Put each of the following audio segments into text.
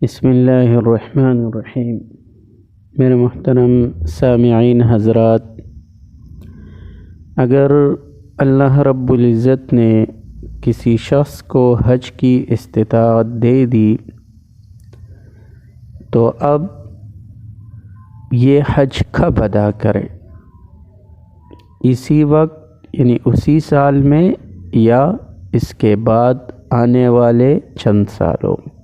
بسم اللہ الرحمن الرحیم۔ میرے محترم سامعین حضرات، اگر اللہ رب العزت نے کسی شخص کو حج کی استطاعت دے دی تو اب یہ حج کب ادا کرے؟ اسی وقت یعنی اسی سال میں یا اس کے بعد آنے والے چند سالوں میں؟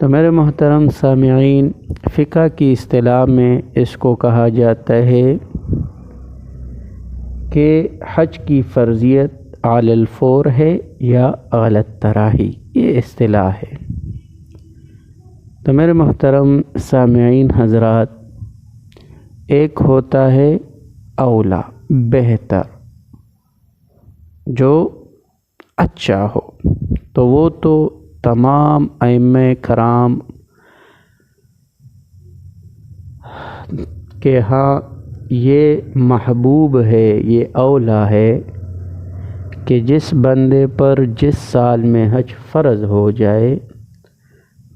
تو میرے محترم سامعین، فقہ کی اصطلاح میں اس کو کہا جاتا ہے کہ حج کی فرضیت علی الفور ہے یا علی التراحی، یہ اصطلاح ہے۔ تو میرے محترم سامعین حضرات، ایک ہوتا ہے اولا، بہتر، جو اچھا ہو، تو وہ تو تمام ائمہ کرام کہ ہاں یہ محبوب ہے، یہ اولا ہے کہ جس بندے پر جس سال میں حج فرض ہو جائے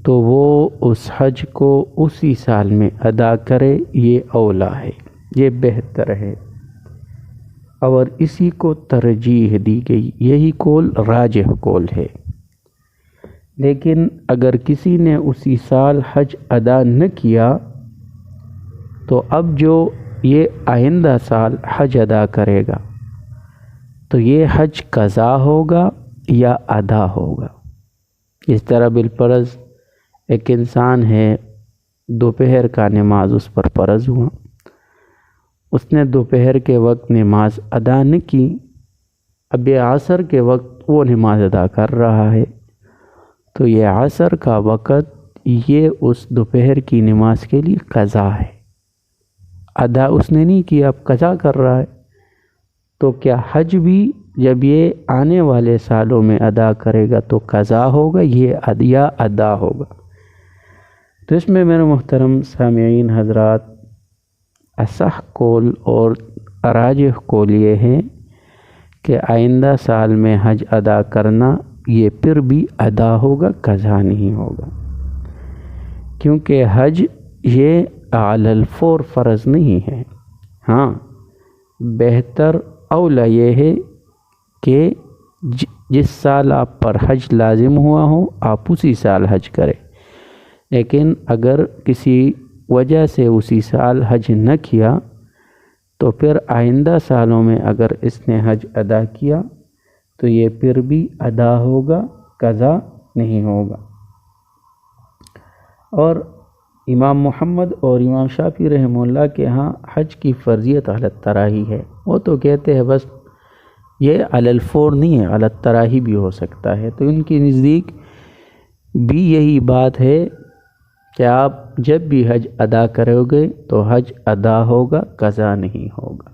تو وہ اس حج کو اسی سال میں ادا کرے، یہ اولا ہے، یہ بہتر ہے، اور اسی کو ترجیح دی گئی، یہی قول راجح قول ہے۔ لیکن اگر کسی نے اسی سال حج ادا نہ کیا تو اب جو یہ آئندہ سال حج ادا کرے گا تو یہ حج قضا ہوگا یا ادا ہوگا؟ اس طرح بالفرض ایک انسان ہے، دوپہر کا نماز اس پر فرض ہوا، اس نے دوپہر کے وقت نماز ادا نہ کی، اب یہ عصر کے وقت وہ نماز ادا کر رہا ہے، تو یہ عصر کا وقت یہ اس دوپہر کی نماز کے لیے قضا ہے، ادا اس نے نہیں کیا، اب قضا کر رہا ہے۔ تو کیا حج بھی جب یہ آنے والے سالوں میں ادا کرے گا تو قضا ہوگا یا ادا ہوگا؟ تو اس میں میرے محترم سامعین حضرات، اصح قول اور راجح قول یہ ہے کہ آئندہ سال میں حج ادا کرنا یہ پھر بھی ادا ہوگا، قضا نہیں ہوگا، کیونکہ حج یہ علی الفور فرض نہیں ہے۔ ہاں، بہتر اولا یہ ہے کہ جس سال آپ پر حج لازم ہوا ہو آپ اسی سال حج کریں، لیکن اگر کسی وجہ سے اسی سال حج نہ کیا تو پھر آئندہ سالوں میں اگر اس نے حج ادا کیا تو یہ پھر بھی ادا ہوگا، قضا نہیں ہوگا۔ اور امام محمد اور امام شافعی رحمہ اللہ کے ہاں حج کی فرضیت علی التراحی ہے، وہ تو کہتے ہیں بس یہ علی الفور نہیں ہے، علی التراحی بھی ہو سکتا ہے۔ تو ان کی نزدیک بھی یہی بات ہے کہ آپ جب بھی حج ادا کرو گے تو حج ادا ہوگا، قضا نہیں ہوگا۔